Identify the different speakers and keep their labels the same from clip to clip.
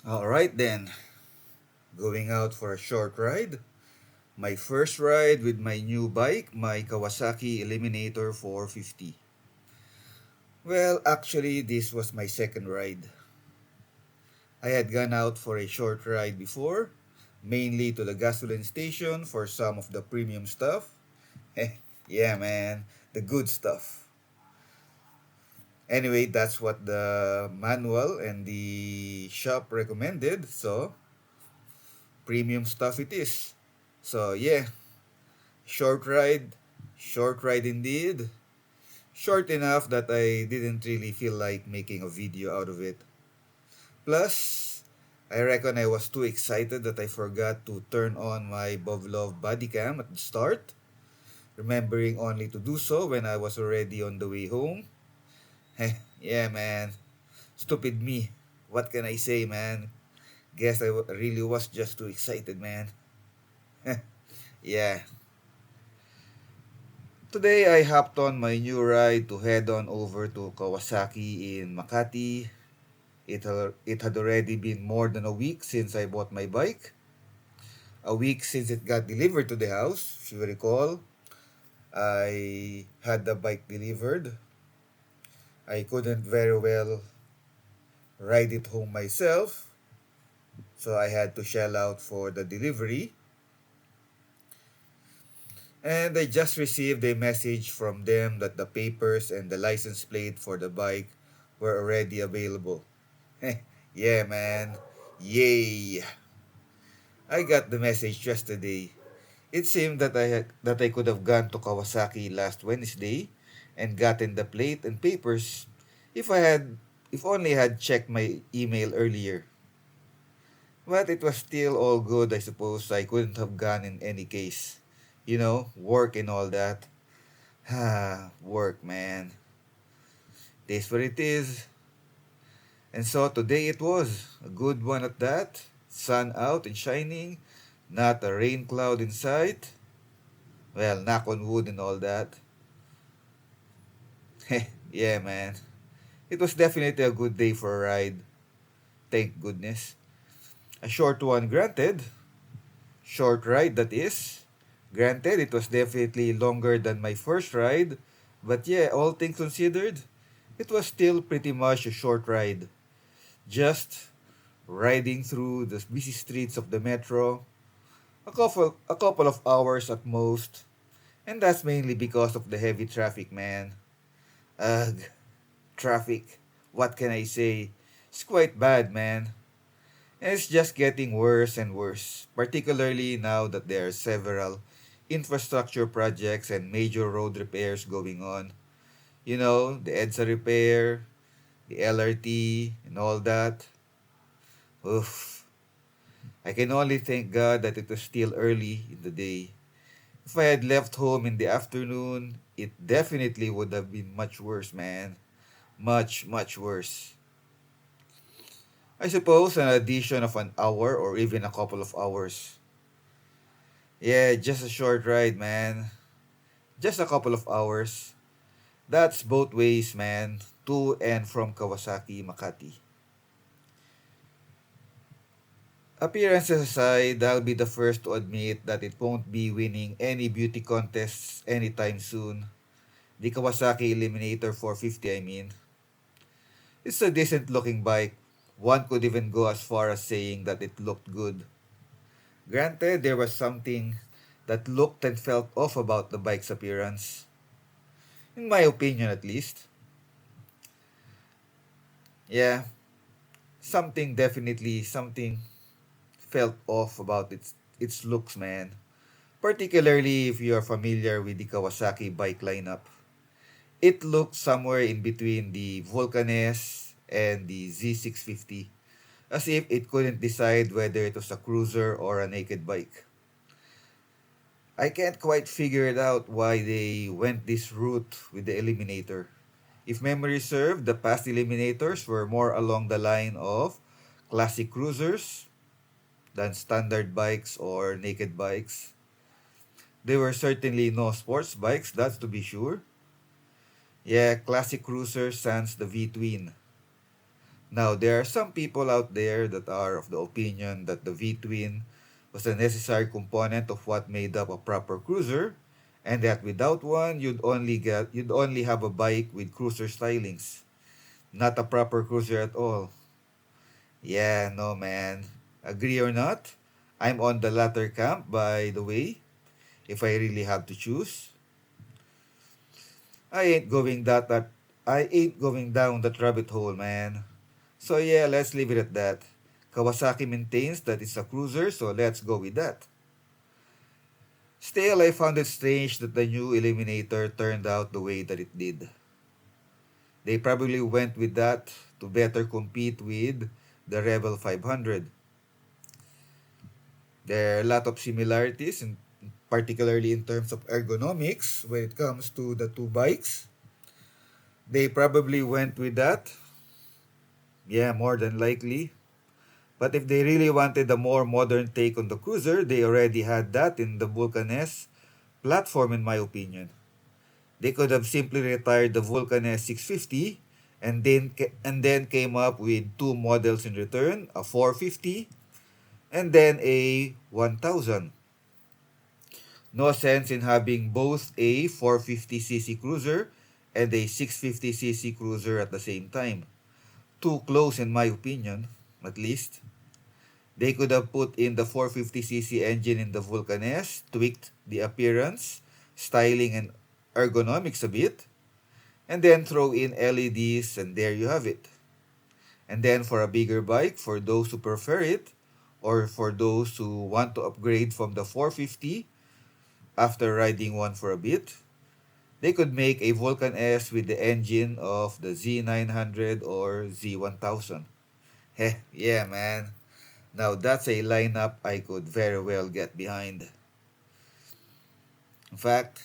Speaker 1: Alright then, going out for a short ride. My first ride with my new bike, my Kawasaki Eliminator 450. Well, actually, this was my second ride. I had gone out for a short ride before, mainly to the gasoline station for some of the premium stuff. Yeah, man, the good stuff. Anyway, that's what the manual and the shop recommended, so premium stuff it is. So, yeah, short ride, short ride indeed. Short enough that I didn't really feel like making a video out of it. Plus, I reckon I was too excited that I forgot to turn on my Bovlov body cam at the start, remembering only to do so when I was already on the way home. Yeah, man. Stupid me. What can I say, man? Guess I really was just too excited, man. Yeah. Today I hopped on my new ride to head on over to Kawasaki in Makati. It had already been more than a week since I bought my bike. A week since it got delivered to the house. If you recall, I had the bike delivered. I couldn't very well ride it home myself, so I had to shell out for the delivery. And I just received a message from them that the papers and the license plate for the bike were already available. Yeah, man. Yay! I got the message yesterday. It seemed that I could have gone to Kawasaki last Wednesday and gotten the plate and papers if I had if only I had checked my email earlier. But it was still all good, I suppose. I couldn't have gone in any case. You know, work and all that. Work, man. It is what it is. And so today it was. A good one at that. Sun out and shining. Not a rain cloud in sight. Well, knock on wood and all that. Yeah, man. It was definitely a good day for a ride. Thank goodness. A short one, granted. Short ride, that is. Granted, it was definitely longer than my first ride. But yeah, all things considered, it was still pretty much a short ride. Just riding through the busy streets of the metro. A couple of hours at most. And that's mainly because of the heavy traffic, man. Ugh, traffic. What can I say? It's quite bad, man. And it's just getting worse and worse, particularly now that there are several infrastructure projects and major road repairs going on. You know, the EDSA repair, the LRT, and all that. Oof. I can only thank God that it was still early in the day. If I had left home in the afternoon, it definitely would have been much worse, man. Much, much worse. I suppose an addition of an hour or even a couple of hours. Yeah, just a short ride, man. Just a couple of hours. That's both ways, man. To and from Kawasaki, Makati. Appearances aside, I'll be the first to admit that it won't be winning any beauty contests anytime soon. The Kawasaki Eliminator 450, I mean. It's a decent looking bike. One could even go as far as saying that it looked good. Granted, there was something that looked and felt off about the bike's appearance. In my opinion, at least. Yeah, something felt off about its looks, man. Particularly if you are familiar with the Kawasaki bike lineup. It looked somewhere in between the Vulcan S and the Z650, as if it couldn't decide whether it was a cruiser or a naked bike. I can't quite figure it out why they went this route with the Eliminator. If memory served, the past Eliminators were more along the line of classic cruisers than standard bikes or naked bikes. They were certainly no sports bikes, that's to be sure. Yeah, classic cruiser sans the V-twin. Now, there are some people out there that are of the opinion that the V-twin was a necessary component of what made up a proper cruiser, and that without one, you'd only have a bike with cruiser stylings, not a proper cruiser at all. Yeah, no man. Agree or not? I'm on the latter camp, by the way, if I really have to choose. I ain't going that I ain't going down that rabbit hole, man. So yeah, let's leave it at that. Kawasaki maintains that it's a cruiser, so let's go with that. Still, I found it strange that the new Eliminator turned out the way that it did. They probably went with that to better compete with the Rebel 500. There are a lot of similarities, particularly in terms of ergonomics when it comes to the two bikes. They probably went with that. Yeah, more than likely. But if they really wanted a more modern take on the cruiser, they already had that in the Vulcan S platform, in my opinion. They could have simply retired the Vulcan S650 and then came up with two models in return, a 450 and then a 1000. No sense in having both a 450cc cruiser and a 650cc cruiser at the same time. Too close in my opinion, at least. They could have put in the 450cc engine in the Vulcan S, tweaked the appearance, styling, and ergonomics a bit, and then throw in LEDs, and there you have it. And then for a bigger bike, for those who prefer it, or for those who want to upgrade from the 450 after riding one for a bit, they could make a Vulcan S with the engine of the Z900 or Z1000. Heh, yeah, man. Now that's a lineup I could very well get behind. In fact,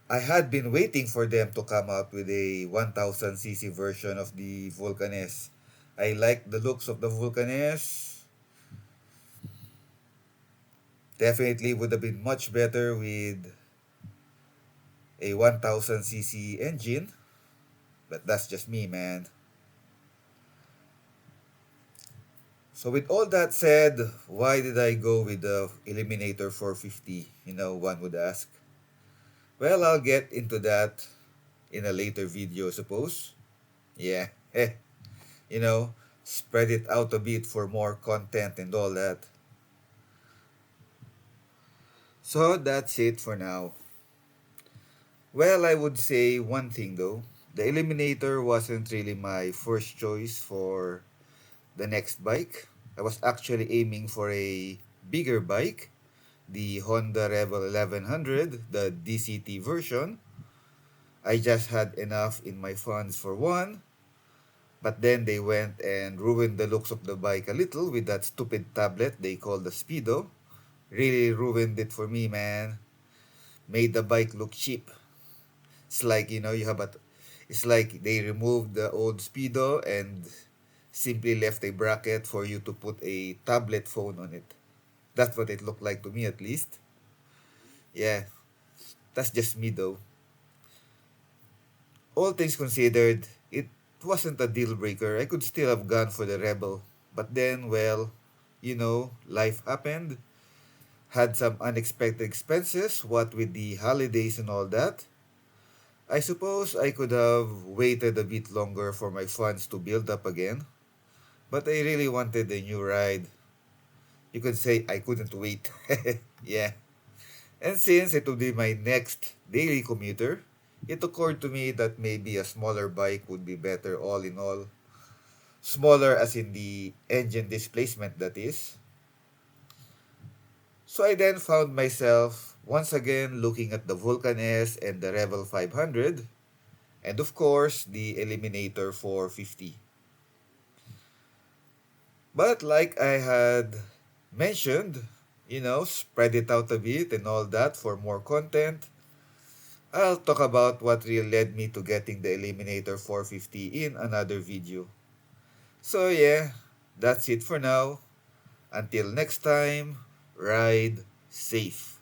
Speaker 1: I had been waiting for them to come out with a 1000cc version of the Vulcan S. I like the looks of the Vulcan S. Definitely would have been much better with a 1000cc engine, but that's just me, man. So with all that said, why did I go with the Eliminator 450? One would ask. Well, I'll get into that in a later video, I suppose. Yeah, you know, spread it out a bit for more content and all that. So that's it for now. Well, I would say one thing though. The Eliminator wasn't really my first choice for the next bike. I was actually aiming for a bigger bike, the Honda Rebel 1100, the DCT version. I just had enough in my funds for one, but then they went and ruined the looks of the bike a little with that stupid tablet they call the Speedo. Really ruined it for me, man. Made the bike look cheap. It's like, it's like they removed the old Speedo and simply left a bracket for you to put a tablet phone on it. That's what it looked like to me, at least. Yeah, that's just me though. All things considered, it wasn't a deal breaker. I could still have gone for the Rebel. But then, well, life happened. Had some unexpected expenses, what with the holidays and all that. I suppose I could have waited a bit longer for my funds to build up again. But I really wanted a new ride. You could say I couldn't wait. Yeah. And since it would be my next daily commuter, it occurred to me that maybe a smaller bike would be better all in all. Smaller as in the engine displacement, that is. So I then found myself once again looking at the Vulcan S and the Rebel 500, and of course the Eliminator 450. But like I had mentioned, spread it out a bit and all that for more content. I'll talk about what really led me to getting the Eliminator 450 in another video. So yeah, that's it for now. Until next time, ride safe.